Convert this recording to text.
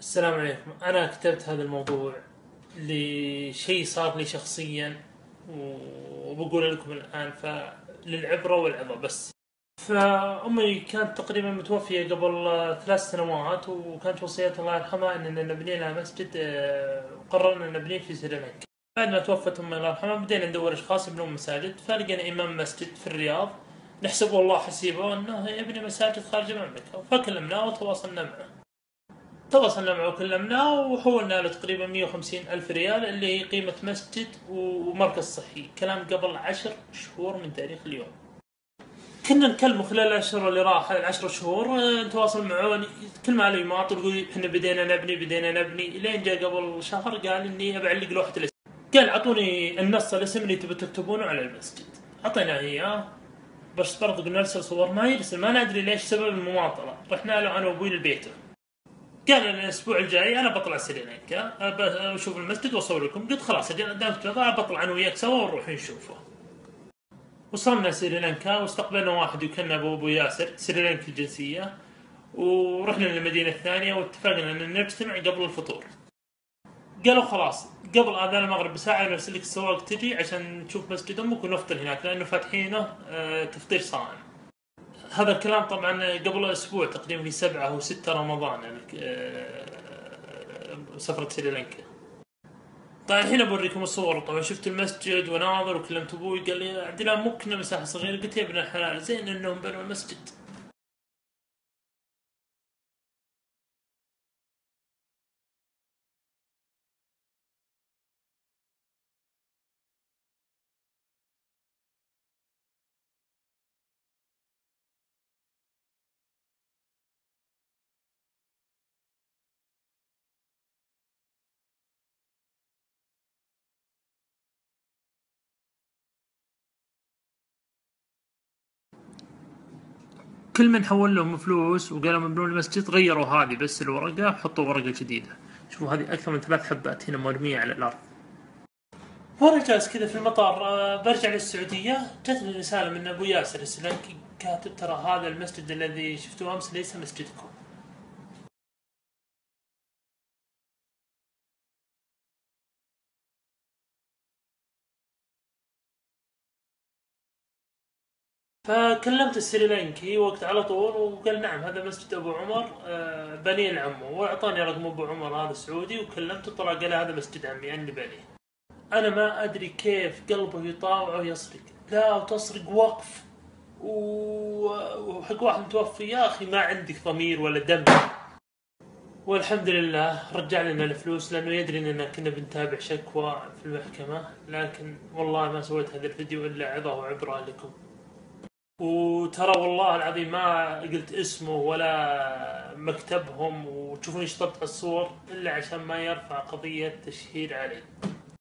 السلام عليكم. أنا كتبت هذا الموضوع لشيء صار لي شخصيا، وبقول لكم الآن للعبرة والعظة بس. فأمي كانت تقريبا متوفية قبل 3 سنوات، وكانت وصية الله يرحمها أننا نبني لها مسجد. وقررنا أن نبنيه في سريلانكا. بعد ما توفت أمي الله يرحمها بدينا ندور أشخاص يبنون مساجد، فلقينا إمام مسجد في الرياض نحسبه الله حسيبه أنه يبني مساجد خارج المملكة، فكلمناه وتواصلنا وكلمناه وحولنا له تقريبا 150 ألف ريال اللي هي قيمة مسجد ومركز صحي. كلام قبل 10 شهور من تاريخ اليوم. كنا نكلمه خلال الأشهر اللي راح، 10 شهور، نتواصل معه كل ما له يماطل يقول احنا بدينا نبني لين جاء قبل شهر قال اني بعلق لوحة الاسم. قال اعطوني النص الاسم اللي تبي تكتبونه على المسجد. اعطيناه اياه، بس برضه قلنا نرسل صور، ما يرسل، ما ندري ليش سبب المماطلة. رحنا له انا وابوي لبيته، قال الاسبوع الجاي انا بطلع سريلانكا اشوف المسجد واصور لكم. قلت خلاص دامك بطلع انا وياك سوا ونروح نشوفه. وصلنا سريلانكا واستقبلنا واحد وكان ابو ياسر سريلانكي الجنسيه، ورحنا للمدينه الثانيه واتفقنا ان نجتمع قبل الفطور. قالوا خلاص قبل اذان المغرب بساعه نرسل لك السواق تجي عشان تشوف مسجد امك ونفطر هناك لانه فاتحينه تفطير صائم. هذا الكلام طبعا قبل اسبوع تقريبا في 7 أو 6 رمضان، يعني سفرة سريلانكا. طيب الحين بوريكم الصور. طبعا شفت المسجد وناظر وكلمت ابوي قال لي عندنا ممكن مساحه صغيره. قلت يا ابن الحلال زين انهم بنوا المسجد. كل من حول لهم فلوس وقالوا مبنون المسجد غيروا هذه بس الورقه وحطوا ورقه جديده. شوفوا هذه اكثر من 3 حبات هنا مرميه على الارض. وانا جالس كذا في المطار برجع للسعوديه جتني رساله من ابو ياسر السلنكي كاتب ترى هذا المسجد الذي شفتوه امس ليس مسجدكم. فكلمت السريلانكي وقت على طول وقال نعم هذا مسجد ابو عمر بني العمو، واعطاني رقم ابو عمر هذا السعودي وكلمته طلع قال هذا مسجد عمي اني بنيه. انا ما ادري كيف قلبه يطاوع ويصرق، لا وتصرق وقف وحق واحد متوفي. يا اخي ما عندك ضمير ولا دم. والحمد لله رجع لنا الفلوس لانه يدري اننا كنا بنتابع شكوى في المحكمة، لكن والله ما سويت هذا الفيديو الا عظة وعبرة لكم. وترى والله العظيم ما قلت اسمه ولا مكتبهم وتشوفون ايش طبع الصور الا عشان ما يرفع قضية تشهير علي.